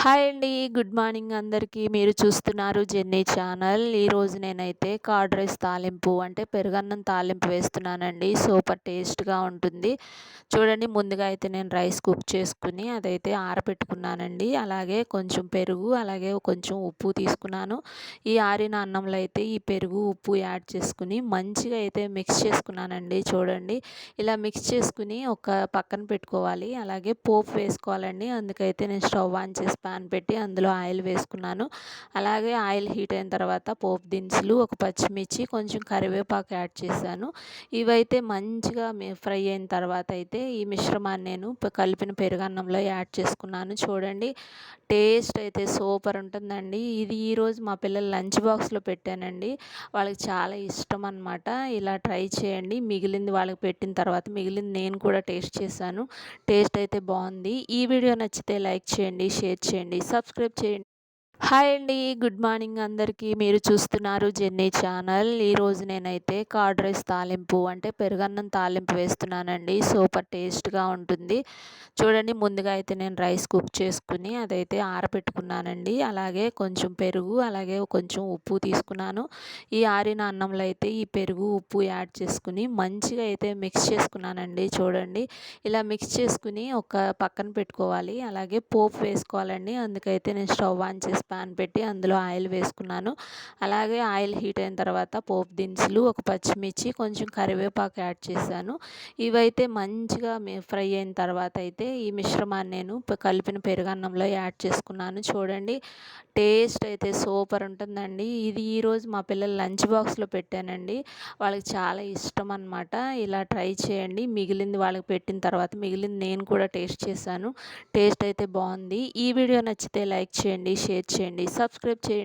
Hi అండి. Good morning అందరికీ. మీరు చూస్తున్నారు జెన్నీ ఛానల్. ఈరోజు నేనైతే కర్డ్ రైస్ తాలింపు అంటే పెరుగన్నం తాలింపు వేస్తున్నానండి. సూపర్ టేస్ట్‌గా ఉంటుంది. చూడండి, ముందుగా అయితే నేను రైస్ కుక్ చేసుకుని అదైతే ఆరబెట్టుకున్నానండి. అలాగే కొంచెం పెరుగు, అలాగే కొంచెం ఉప్పు తీసుకున్నాను. ఈ ఆరిన అన్నంలో అయితే ఈ పెరుగు, ఉప్పు యాడ్ చేసుకుని మంచిగా అయితే మిక్స్ చేసుకున్నానండి. చూడండి, ఇలా మిక్స్ చేసుకుని ఒక పక్కన పెట్టుకోవాలి. అలాగే పోపు వేసుకోవాలండి. అందుకైతే నేను స్టవ్ ఆన్ చేసి పాన్ పెట్టి అందులో ఆయిల్ వేసుకున్నాను. అలాగే ఆయిల్ హీట్ అయిన తర్వాత పోపు దినుసులు, ఒక పచ్చిమిర్చి, కొంచెం కరివేపాకు యాడ్ చేశాను. ఇవైతే మంచిగా ఫ్రై అయిన తర్వాత అయితే ఈ మిశ్రమాన్ని నేను కలిపిన పెరుగన్నంలో యాడ్ చేసుకున్నాను. చూడండి, టేస్ట్ అయితే సూపర్ ఉంటుందండి. ఇది ఈరోజు మా పిల్లల లంచ్ బాక్స్లో పెట్టానండి. వాళ్ళకి చాలా ఇష్టం అనమాట. ఇలా ట్రై చేయండి. మిగిలింది వాళ్ళకి పెట్టిన తర్వాత మిగిలింది నేను కూడా టేస్ట్ చేశాను. టేస్ట్ అయితే బాగుంది. ఈ వీడియో నచ్చితే లైక్ చేయండి, షేర్ చేయండి, సబ్స్క్రైబ్ చేయండి. హాయ్ అండి. గుడ్ మార్నింగ్ అందరికీ. మీరు చూస్తున్నారు జెన్నీ ఛానల్. ఈరోజు నేనైతే కర్డ్ రైస్ తాలింపు అంటే పెరుగన్నం తాలింపు వేస్తున్నానండి. సూపర్ టేస్ట్‌గా ఉంటుంది. చూడండి, ముందుగా అయితే నేను రైస్ కుక్ చేసుకుని అదైతే ఆరబెట్టుకున్నానండి. అలాగే కొంచెం పెరుగు, అలాగే కొంచెం ఉప్పు తీసుకున్నాను. ఈ ఆరిన అన్నంలో అయితే ఈ పెరుగు, ఉప్పు యాడ్ చేసుకుని మంచిగా అయితే మిక్స్ చేసుకున్నానండి. చూడండి, ఇలా మిక్స్ చేసుకుని ఒక పక్కన పెట్టుకోవాలి. అలాగే పోపు వేసుకోవాలండి. అందుకైతే నేను స్టవ్ ఆన్ చేసి పాన్ పెట్టి అందులో ఆయిల్ వేసుకున్నాను. అలాగే ఆయిల్ హీట్ అయిన తర్వాత పోపు దినుసులు, ఒక పచ్చిమిర్చి, కొంచెం కరివేపాకు యాడ్ చేశాను. ఇవైతే మంచిగా ఫ్రై అయిన తర్వాత అయితే ఈ మిశ్రమాన్ని నేను కలిపిన పెరుగన్నంలో యాడ్ చేసుకున్నాను. చూడండి, టేస్ట్ అయితే సూపర్ ఉంటుందండి. ఇది ఈరోజు మా పిల్లల లంచ్ బాక్స్లో పెట్టానండి. వాళ్ళకి చాలా ఇష్టం అనమాట. ఇలా ట్రై చేయండి. మిగిలింది వాళ్ళకి పెట్టిన తర్వాత మిగిలింది నేను కూడా టేస్ట్ చేశాను. టేస్ట్ అయితే బాగుంది. ఈ వీడియో నచ్చితే లైక్ చేయండి, షేర్ చేయండి, సబ్స్క్రైబ్ చేయండి.